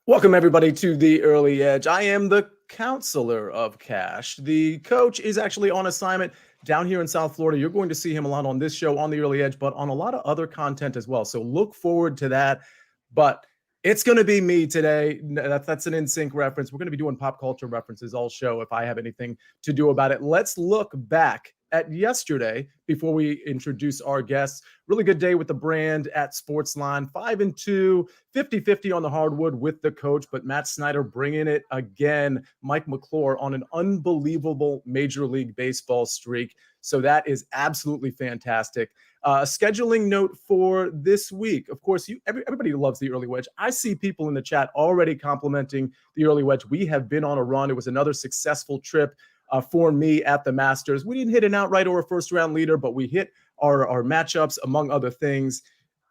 Welcome, everybody, to the Early Edge. I am the counselor of cash. The coach is actually on assignment down here in South Florida. You're going to see him a lot on this show, on the Early Edge, but on a lot of other content as well. So look forward to that. But it's going to be me today. That's an in-sync reference. We're going to be doing pop culture references all show if I have anything to do about it. Let's look back at yesterday before we introduce our guests. Really good day with the brand at SportsLine. 5-2, 50-50 on the hardwood with the coach, but Matt Snyder bringing it again. Mike McClure on an unbelievable Major League Baseball streak. So that is absolutely fantastic. Scheduling note for this week. Of course, everybody loves the early wedge. I see people in the chat already complimenting the early wedge. We have been on a run. It was another successful trip for me at the Masters. We didn't hit an outright or a first-round leader, but we hit our matchups, among other things.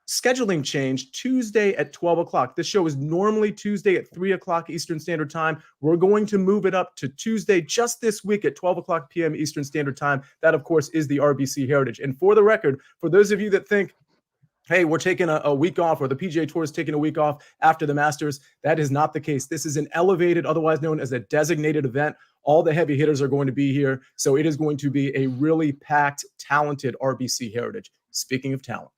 Scheduling changed Tuesday at 12 o'clock. This show is normally Tuesday at 3 o'clock Eastern Standard Time. We're going to move it up to Tuesday just this week at 12 o'clock p.m. Eastern Standard Time. That, of course, is the RBC Heritage. And for the record, for those of you that think, hey, we're taking a week off, or the PGA Tour is taking a week off after the Masters, that is not the case. This is an elevated, otherwise known as a designated event. All the heavy hitters are going to be here. So it is going to be a really packed, talented RBC Heritage. Speaking of talent,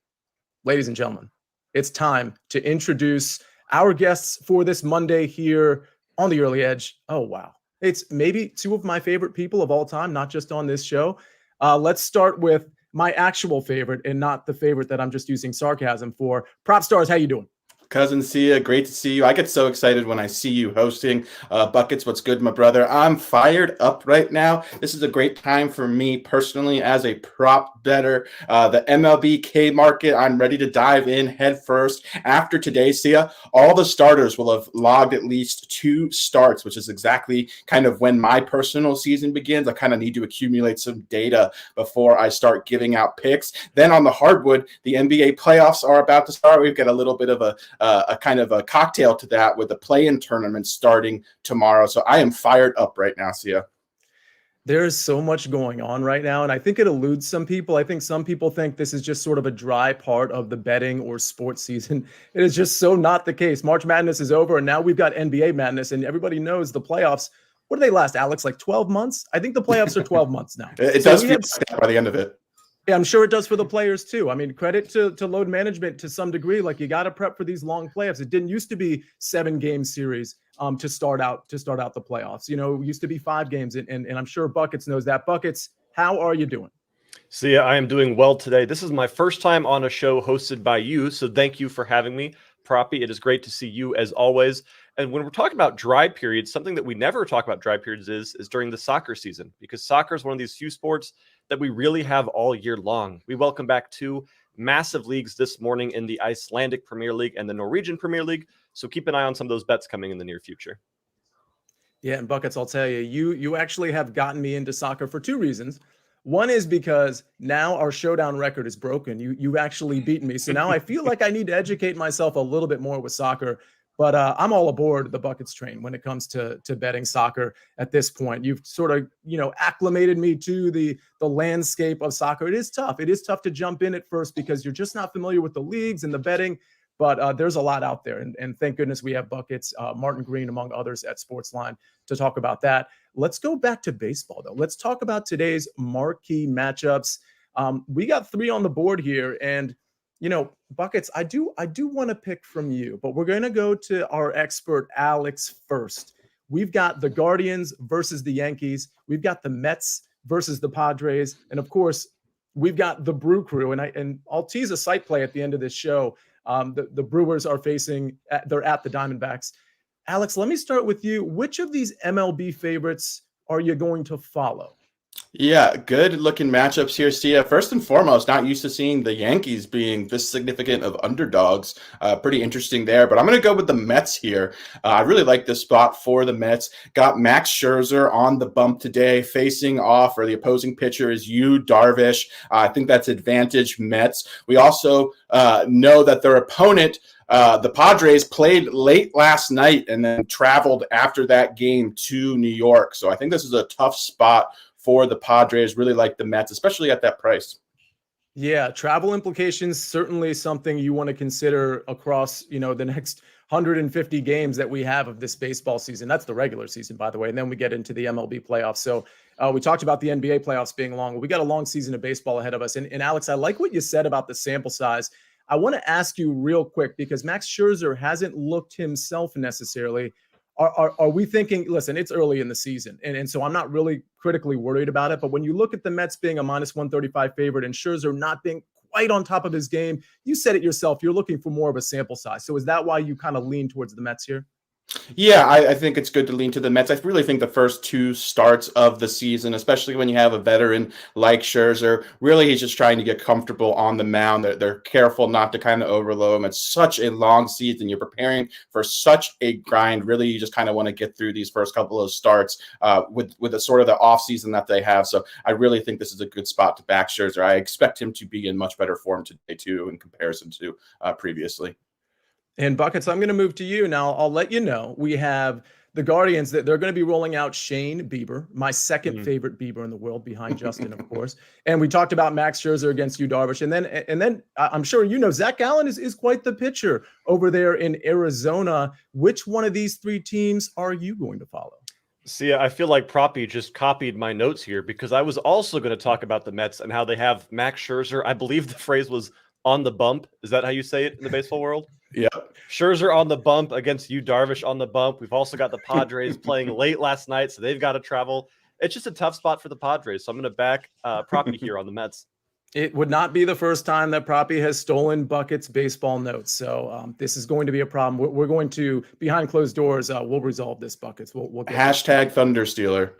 ladies and gentlemen, it's time to introduce our guests for this Monday here on the Early Edge. Oh, wow. It's maybe two of my favorite people of all time, not just on this show. Let's start with my actual favorite and not the favorite that I'm just using sarcasm for. Propstarz, how you doing? Cousin Sia, great to see you. I get so excited when I see you hosting. Buckets, what's good, my brother? I'm fired up right now. This is a great time for me personally as a prop bettor. The MLB K market, I'm ready to dive in head first. After today, Sia, all the starters will have logged at least 2 starts, which is exactly kind of when my personal season begins. I kind of need to accumulate some data before I start giving out picks. Then on the hardwood, the NBA playoffs are about to start. We've got a little bit of a kind of a cocktail to that with the play-in tournament starting tomorrow. So I am fired up right now, Sia. There is so much going on right now, and I think it eludes some people. I think some people think this is just sort of a dry part of the betting or sports season. It is just so not the case. March Madness is over, and now we've got NBA Madness, and everybody knows the playoffs. What do they last, Alex? Like 12 months? I think the playoffs are 12 months now. It does feel like that by the end of it. Yeah, I'm sure it does for the players too. I mean, credit to load management to some degree. Like, you got to prep for these long playoffs. It didn't used to be 7-game series to start out the playoffs. You know, it used to be 5 games, and I'm sure Buckets knows that. Buckets, how are you doing? Sia, I am doing well today. This is my first time on a show hosted by you, so thank you for having me. Proppy, it is great to see you as always. And when we're talking about dry periods, something that we never talk about dry periods is during the soccer season, because soccer is one of these few sports that we really have all year long. We welcome back 2 massive leagues this morning in the Icelandic Premier League and the Norwegian Premier League. So keep an eye on some of those bets coming in the near future. Yeah, and Buckets, I'll tell you, you actually have gotten me into soccer for 2 reasons. One is because now our showdown record is broken. You've actually beaten me. So now I feel like I need to educate myself a little bit more with soccer. But I'm all aboard the Buckets train when it comes to betting soccer at this point. You've sort of, acclimated me to the landscape of soccer. It is tough. It is tough to jump in at first because you're just not familiar with the leagues and the betting. But there's a lot out there. And thank goodness we have Buckets, Martin Green, among others at SportsLine to talk about that. Let's go back to baseball, though. Let's talk about today's marquee matchups. We got 3 on the board here. And Buckets, I do want to pick from you, but we're going to go to our expert, Alex, first. We've got the Guardians versus the Yankees. We've got the Mets versus the Padres. And of course, we've got the Brew Crew. And I'll tease a site play at the end of this show. The Brewers are they're at the Diamondbacks. Alex, let me start with you. Which of these MLB favorites are you going to follow? Yeah, good looking matchups here, Sia. First and foremost, not used to seeing the Yankees being this significant of underdogs. Pretty interesting there, but I'm going to go with the Mets here. I really like this spot for the Mets. Got Max Scherzer on the bump today, facing off, or the opposing pitcher is Yu Darvish. I think that's advantage Mets. We also know that their opponent, the Padres, played late last night and then traveled after that game to New York. So I think this is a tough spot for the Padres. Really like the Mets, especially at that price. Yeah, travel implications, certainly something you want to consider across, the next 150 games that we have of this baseball season. That's the regular season, by the way. And then we get into the MLB playoffs. So we talked about the NBA playoffs being long. We got a long season of baseball ahead of us. And Alex, I like what you said about the sample size. I want to ask you real quick, because Max Scherzer hasn't looked himself necessarily. Are we thinking, listen, it's early in the season, and so I'm not really critically worried about it. But when you look at the Mets being a minus 135 favorite and Scherzer not being quite on top of his game, you said it yourself, you're looking for more of a sample size. So is that why you kind of lean towards the Mets here? Yeah, I think it's good to lean to the Mets. I really think the first two starts of the season, especially when you have a veteran like Scherzer, really he's just trying to get comfortable on the mound. They're careful not to kind of overload him. It's such a long season. You're preparing for such a grind. Really, you just kind of want to get through these first couple of starts with the sort of the off season that they have. So I really think this is a good spot to back Scherzer. I expect him to be in much better form today, too, in comparison to previously. And Buckets, I'm going to move to you now. I'll let you know we have the Guardians that they're going to be rolling out Shane Bieber, my second favorite Bieber in the world, behind Justin, of course. And we talked about Max Scherzer against Yu Darvish, and then I'm sure you know Zach Gallen is quite the pitcher over there in Arizona. Which one of these three teams are you going to follow? See, I feel like Proppy just copied my notes here, because I was also going to talk about the Mets and how they have Max Scherzer. I believe the phrase was on the bump. Is that how you say it in the baseball world? Yeah. Scherzer on the bump against Yu Darvish on the bump. We've also got the Padres playing late last night, so they've got to travel. It's just a tough spot for the Padres. So I'm going to back Proppy here on the Mets. It would not be the first time that Proppy has stolen Bucket's baseball notes. So this is going to be a problem. We're going to, behind closed doors, we'll resolve this, Buckets. We'll get Hashtag Thunder Stealer.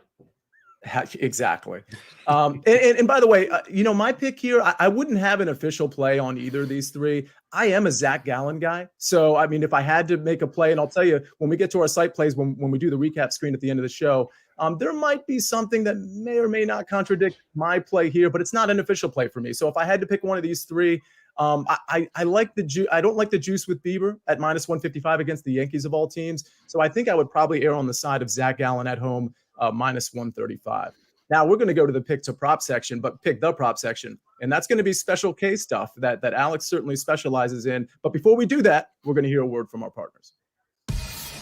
Exactly. And by the way, my pick here, I wouldn't have an official play on either of these three. I am a Zach Gallen guy. So, I mean, if I had to make a play, and I'll tell you, when we get to our site plays, when we do the recap screen at the end of the show, there might be something that may or may not contradict my play here, but it's not an official play for me. So if I had to pick one of these three, I like the juice. I don't like the juice with Bieber at minus 155 against the Yankees of all teams. So I think I would probably err on the side of Zach Gallen at home, minus 135. Now we're going to go to the pick to prop section, but pick the prop section. And that's going to be special case stuff that Alex certainly specializes in. But before we do that, we're going to hear a word from our partners.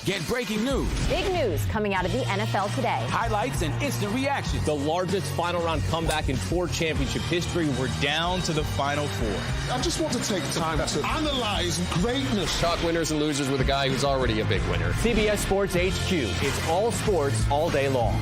Get breaking news. Big news coming out of the NFL today. Highlights and instant reaction. The largest final round comeback in Ford championship history. We're down to the final four. I just want to take time to analyze greatness. Talk winners and losers with a guy who's already a big winner. CBS Sports HQ. It's all sports all day long.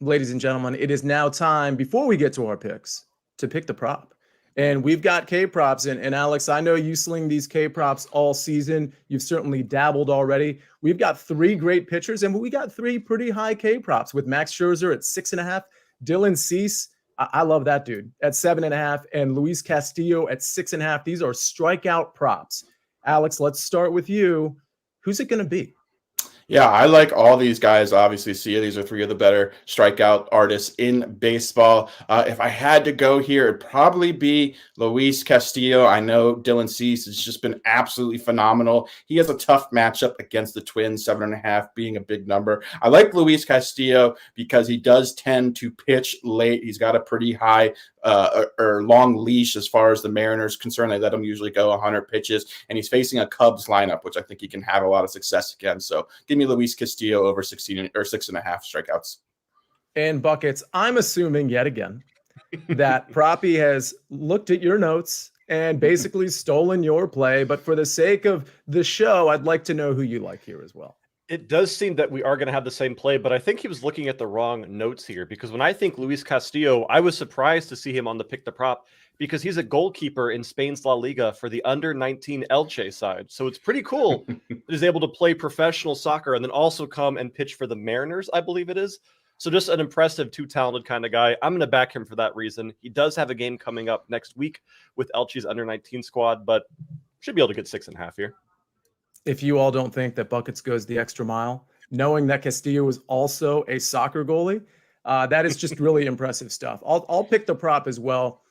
Ladies and gentlemen, it is now time, before we get to our picks, to pick the prop. And we've got K-props. And Alex, I know you sling these K-props all season. You've certainly dabbled already. We've got three great pitchers, and we got three pretty high K-props with Max Scherzer at 6.5, Dylan Cease, I love that dude, at 7.5, and Luis Castillo at 6.5. These are strikeout props. Alex, let's start with you. Who's it going to be? Yeah, I like all these guys. Obviously, Sia, these are three of the better strikeout artists in baseball. If I had to go here, it'd probably be Luis Castillo. I know Dylan Cease has just been absolutely phenomenal. He has a tough matchup against the Twins, 7.5 being a big number. I like Luis Castillo because he does tend to pitch late. He's got a pretty high or long leash as far as the Mariners concerned. They let him usually go 100 pitches, and he's facing a Cubs lineup, which I think he can have a lot of success against. So give me Luis Castillo over 16 or 6.5 strikeouts. And Buckets, I'm assuming yet again that Proppy has looked at your notes and basically stolen your play. But for the sake of the show, I'd like to know who you like here as well. It does seem that we are going to have the same play, but I think he was looking at the wrong notes here, because when I think Luis Castillo, I was surprised to see him on the pick the prop because he's a goalkeeper in Spain's La Liga for the under 19 Elche side. So it's pretty cool that he's able to play professional soccer and then also come and pitch for the Mariners, I believe it is. So just an impressive, too talented kind of guy. I'm going to back him for that reason. He does have a game coming up next week with Elche's under 19 squad, but should be able to get 6.5 here. If you all don't think that Buckets goes the extra mile, knowing that Castillo is also a soccer goalie, that is just really impressive stuff. I'll pick the prop as well.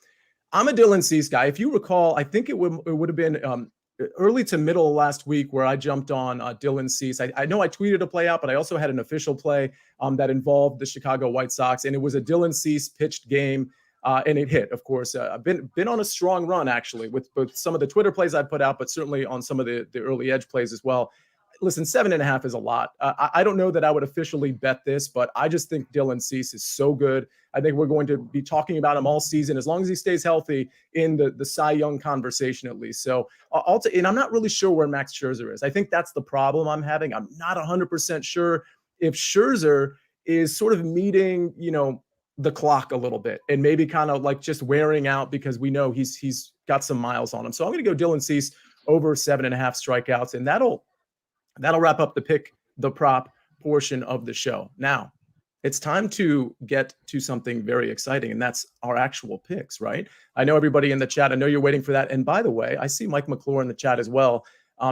I'm a Dylan Cease guy. If you recall, I think it would have been early to middle of last week where I jumped on Dylan Cease. I know I tweeted a play out, but I also had an official play that involved the Chicago White Sox, and it was a Dylan Cease pitched game. And it hit, of course. I've been on a strong run, actually, with some of the Twitter plays I put out, but certainly on some of the early edge plays as well. Listen, 7.5 is a lot. I don't know that I would officially bet this, but I just think Dylan Cease is so good. I think we're going to be talking about him all season, as long as he stays healthy, in the Cy Young conversation at least. So and I'm not really sure where Max Scherzer is. I think that's the problem I'm having. I'm not 100% sure if Scherzer is sort of meeting, the clock a little bit and maybe kind of like just wearing out, because we know he's got some miles on him. So I'm going to go Dylan Cease over 7.5 strikeouts, and that'll wrap up the prop portion of the show. Now, it's time to get to something very exciting, and that's our actual picks, right? I know everybody in the chat, I know you're waiting for that. And by the way, I see Mike McClure in the chat as well,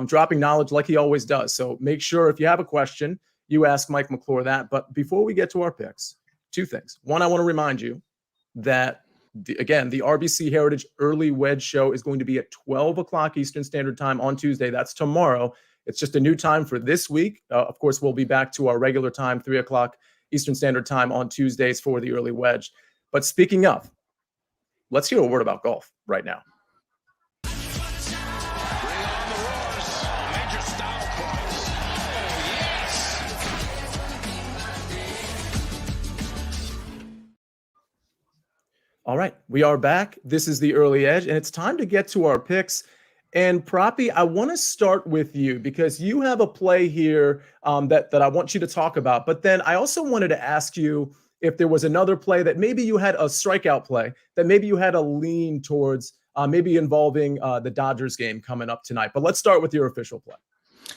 dropping knowledge like he always does. So make sure if you have a question, you ask Mike McClure that. But before we get to our picks, two things. One, I want to remind you that, the RBC Heritage Early Wedge Show is going to be at 12 o'clock Eastern Standard Time on Tuesday. That's tomorrow. It's just a new time for this week. Of course, we'll be back to our regular time, 3 o'clock Eastern Standard Time on Tuesdays for the Early Wedge. But speaking of, let's hear a word about golf right now. All right, we are back. This is the Early Edge, and it's time to get to our picks. And Proppy, I want to start with you because you have a play here that I want you to talk about. But then I also wanted to ask you if there was another play that maybe you had a strikeout play that maybe you had a lean towards, maybe involving the Dodgers game coming up tonight. But let's start with your official play.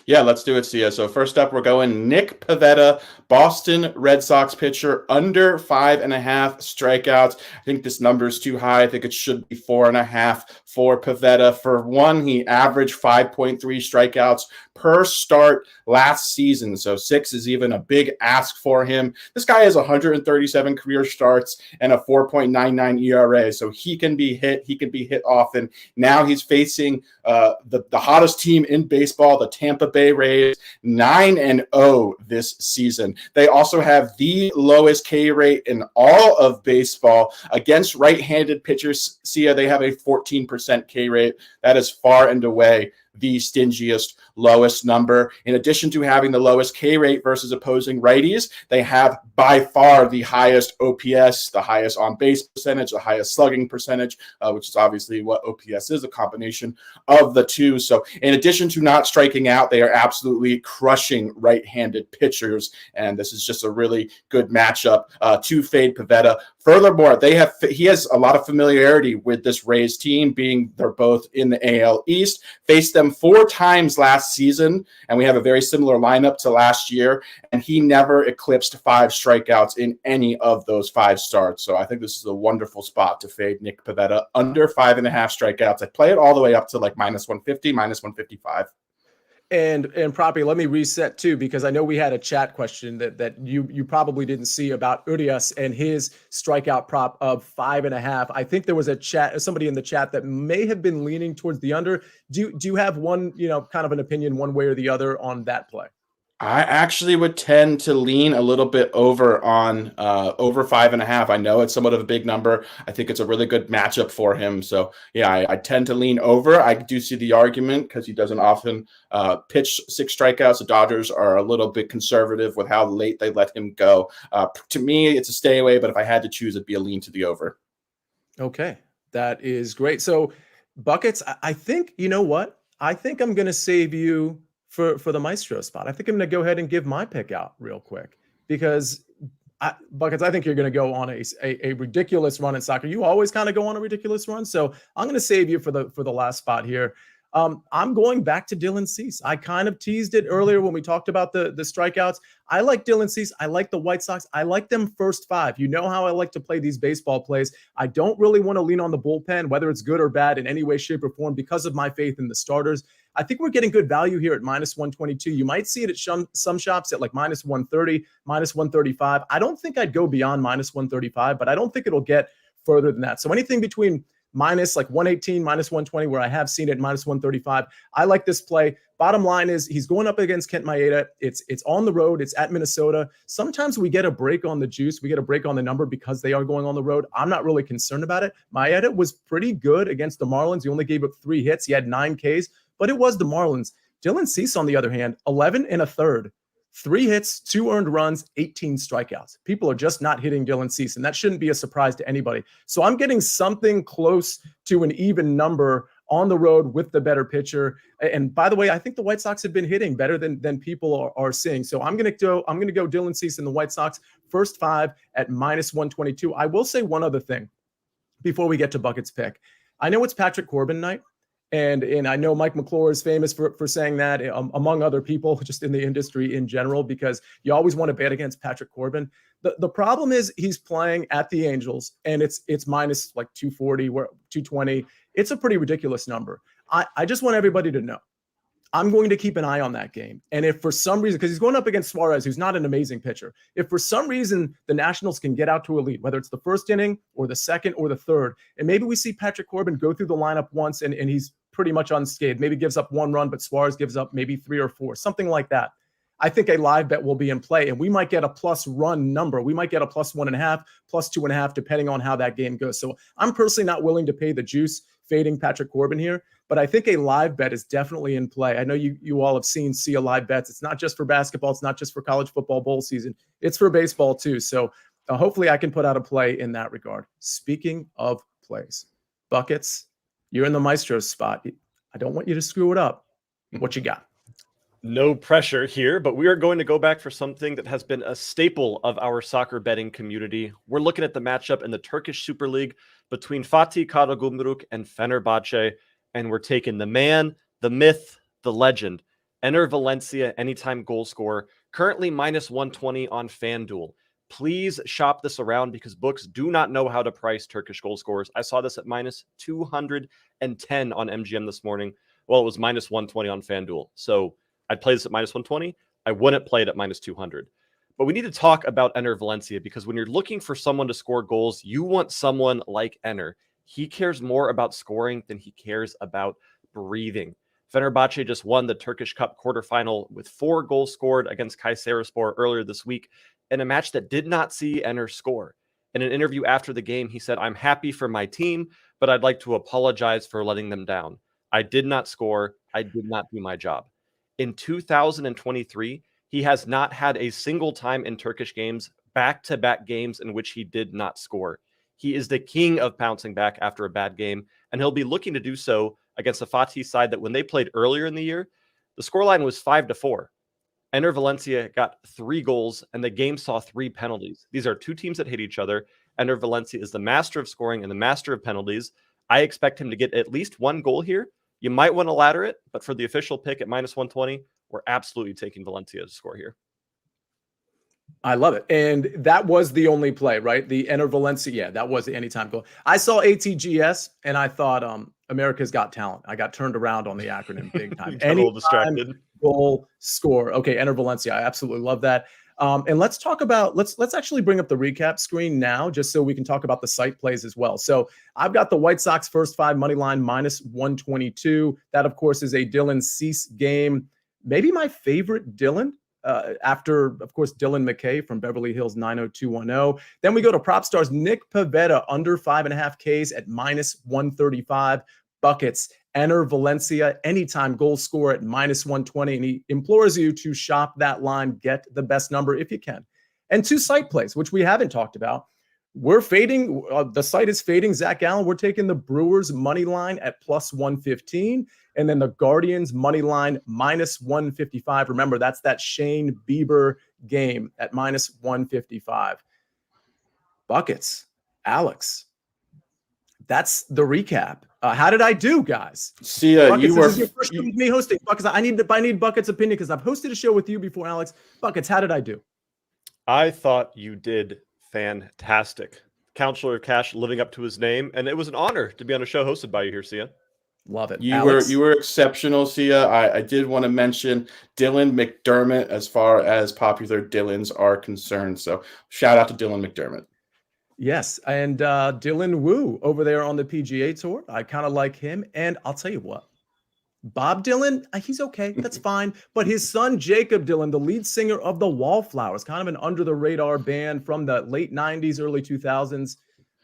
Yeah, let's do it, Sia. So first up, we're going Nick Pivetta, Boston Red Sox pitcher, under 5.5 strikeouts. I think this number is too high. I think it should be 4.5 for Pivetta. For one, he averaged 5.3 strikeouts per start last season. So 6 is even a big ask for him. This guy has 137 career starts and a 4.99 ERA. So he can be hit. He can be hit often. Now he's facing the hottest team in baseball, the Tampa Bay Rays, 9-0 this season. They also have the lowest K rate in all of baseball against right-handed pitchers. Sia, they have a 14% K rate. That is far and away the stingiest, lowest number. In addition to having the lowest K rate versus opposing righties, they have by far the highest OPS, the highest on-base percentage, the highest slugging percentage, which is obviously what OPS is, a combination of the two. So in addition to not striking out, they are absolutely crushing right-handed pitchers, and this is just a really good matchup to fade Pivetta. Furthermore, he has a lot of familiarity with this Rays team, being they're both in the AL East, faced them 4 times last season, and we have a very similar lineup to last year, and he never eclipsed 5 strikeouts in any of those 5 starts. So I think this is a wonderful spot to fade Nick Pivetta, under 5.5 strikeouts. I play it all the way up to like -150, -155. And Proppy, let me reset too, because I know we had a chat question that you probably didn't see about Urias and his strikeout prop of 5.5. I think there was somebody in the chat that may have been leaning towards the under. Do you have one, kind of an opinion one way or the other on that play? I actually would tend to lean a little bit over on over 5.5. I know it's somewhat of a big number. I think it's a really good matchup for him. So yeah, I tend to lean over. I do see the argument because he doesn't often pitch 6 strikeouts. The Dodgers are a little bit conservative with how late they let him go. To me, it's a stay away, but if I had to choose, it'd be a lean to the over. Okay, that is great. So Buckets, I think, you know what? I think I'm going to save you for the Maestro spot. I think I'm going to go ahead and give my pick out real quick because Buckets, I think you're going to go on a ridiculous run in soccer. You always kind of go on a ridiculous run. So I'm going to save you for the last spot here. I'm going back to Dylan Cease. I kind of teased it earlier when we talked about the strikeouts. I like Dylan Cease. I like the White Sox. I like them first 5. You know how I like to play these baseball plays. I don't really want to lean on the bullpen, whether it's good or bad in any way, shape, or form, because of my faith in the starters. I think we're getting good value here at -122. You might see it at some shops at like -130, -135. I don't think I'd go beyond -135, but I don't think it'll get further than that. So anything between minus like 118, minus 120, where I have seen it minus 135. I like this play. Bottom line is he's going up against Kent Maeda. It's on the road. It's at Minnesota. Sometimes we get a break on the juice. We get a break on the number because they are going on the road. I'm not really concerned about it. Maeda was pretty good against the Marlins. He only gave up 3 hits. He had 9 Ks, but it was the Marlins. Dylan Cease, on the other hand, 11 1/3. 3 hits, 2 earned runs, 18 strikeouts. People are just not hitting Dylan Cease, and that shouldn't be a surprise to anybody. So I'm getting something close to an even number on the road with the better pitcher. And by the way, I think the White Sox have been hitting better than people are seeing. So I'm gonna go Dylan Cease and the White Sox first 5 at minus 122. I will say one other thing before we get to Bucket's pick. I know it's Patrick Corbin night. And I know Mike McClure is famous for saying that, among other people, just in the industry in general, because you always want to bet against Patrick Corbin. The problem is he's playing at the Angels, and it's minus like 240, 220. It's a pretty ridiculous number. I just want everybody to know I'm going to keep an eye on that game. And if for some reason, because he's going up against Suarez, who's not an amazing pitcher, if for some reason the Nationals can get out to a lead, whether it's the first inning or the second or the third, and maybe we see Patrick Corbin go through the lineup once and he's pretty much unscathed, maybe gives up 1 run, but Suarez gives up maybe 3 or 4, something like that. I think a live bet will be in play, and we might get a plus run number. We might get a plus 1.5, plus 2.5, depending on how that game goes. So I'm personally not willing to pay the juice fading Patrick Corbin here, but I think a live bet is definitely in play. I know you all have seen Sia live bets. It's not just for basketball. It's not just for college football bowl season. It's for baseball too. So hopefully I can put out a play in that regard. Speaking of plays, Buckets, you're in the maestro's spot. I don't want you to screw it up. What you got? No pressure here, but we are going to go back for something that has been a staple of our soccer betting community. We're looking at the matchup in the Turkish Super League between Fatih Karagümrük and Fenerbahce, and we're taking the man, the myth, the legend, Enner Valencia, anytime goal scorer, currently minus 120 on FanDuel. Please shop this around because books do not know how to price Turkish goal scorers. I saw this at minus 210 on MGM this morning. Well, it was minus 120 on FanDuel. So I'd play this at minus 120. I wouldn't play it at minus 200. But we need to talk about Enner Valencia because when you're looking for someone to score goals, you want someone like Enner. He cares more about scoring than he cares about breathing. Fenerbahce just won the Turkish Cup quarterfinal with 4 goals scored against Kayserispor earlier this week in a match that did not see Enner score. In an interview after the game, he said, "I'm happy for my team, but I'd like to apologize for letting them down. I did not score. I did not do my job." In 2023, he has not had a single time in Turkish games, back-to-back games in which he did not score. He is the king of pouncing back after a bad game, and he'll be looking to do so against the Fatih side that when they played earlier in the year, the scoreline was 5-4. Enner Valencia got 3 goals, and the game saw 3 penalties. These are 2 teams that hate each other. Enner Valencia is the master of scoring and the master of penalties. I expect him to get at least 1 goal here. You might want to ladder it, but for the official pick at minus 120, we're absolutely taking Valencia to score here. I love it. And that was the only play, right? The Enner Valencia. Yeah, that was the anytime goal. I saw ATGS and I thought America's Got Talent. I got turned around on the acronym big time. A little distracted. Goal score. Okay, Enner Valencia. I absolutely love that. And let's talk about, let's actually bring up the recap screen now, just so we can talk about the site plays as well. So I've got the White Sox first 5 money line minus 122. That, of course, is a Dylan Cease game. Maybe my favorite Dylan after, of course, Dylan McKay from Beverly Hills 90210. Then we go to Propstarz Nick Pivetta under 5.5 Ks at minus 135. Buckets. Enner Valencia, anytime goal score at minus 120. And he implores you to shop that line, get the best number if you can. And 2 site plays, which we haven't talked about. We're fading. The site is fading Zach Allen. We're taking the Brewers money line at plus 115. And then the Guardians money line minus 155. Remember, that's that Shane Bieber game at minus 155. Buckets. Alex. That's the recap. How did I do, guys? Sia, Buckets, you were this is your first time with me hosting. Buckets, I need Buckets' opinion because I've hosted a show with you before, Alex. Buckets, how did I do? I thought you did fantastic. Counselor of Cash living up to his name, and it was an honor to be on a show hosted by you here, Sia. Love it. You were exceptional, Sia. I did want to mention Dylan McDermott as far as popular Dylans are concerned. So shout out to Dylan McDermott. Yes, and Dylan Wu over there on the PGA Tour. I kind of like him. And I'll tell you what, Bob Dylan, he's okay. That's fine. But his son, Jacob Dylan, the lead singer of the Wallflowers, kind of an under-the-radar band from the late 90s, early 2000s.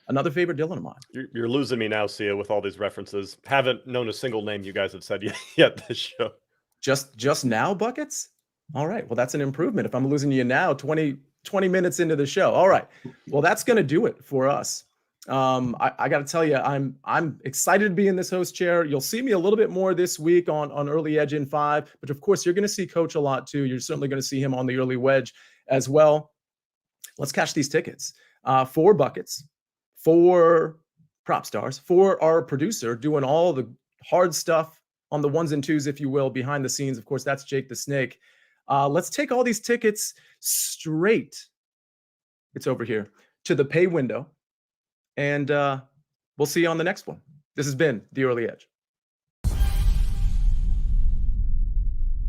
Another favorite Dylan of mine. You're losing me now, Sia, with all these references. Haven't known a single name you guys have said yet this show. Just now, Buckets? All right. Well, that's an improvement. If I'm losing you now, 20 minutes into the show. All right. Well, that's going to do it for us. I got to tell you, I'm excited to be in this host chair. You'll see me a little bit more this week on Early Edge in 5, but of course, you're going to see Coach a lot too. You're certainly going to see him on the Early Wedge as well. Let's cash these tickets. 4 buckets, 4 prop stars, for our producer doing all the hard stuff on the ones and twos, if you will, behind the scenes. Of course, that's Jake the Snake. Let's take all these tickets straight. It's over here to the pay window. And we'll see you on the next one. This has been The Early Edge.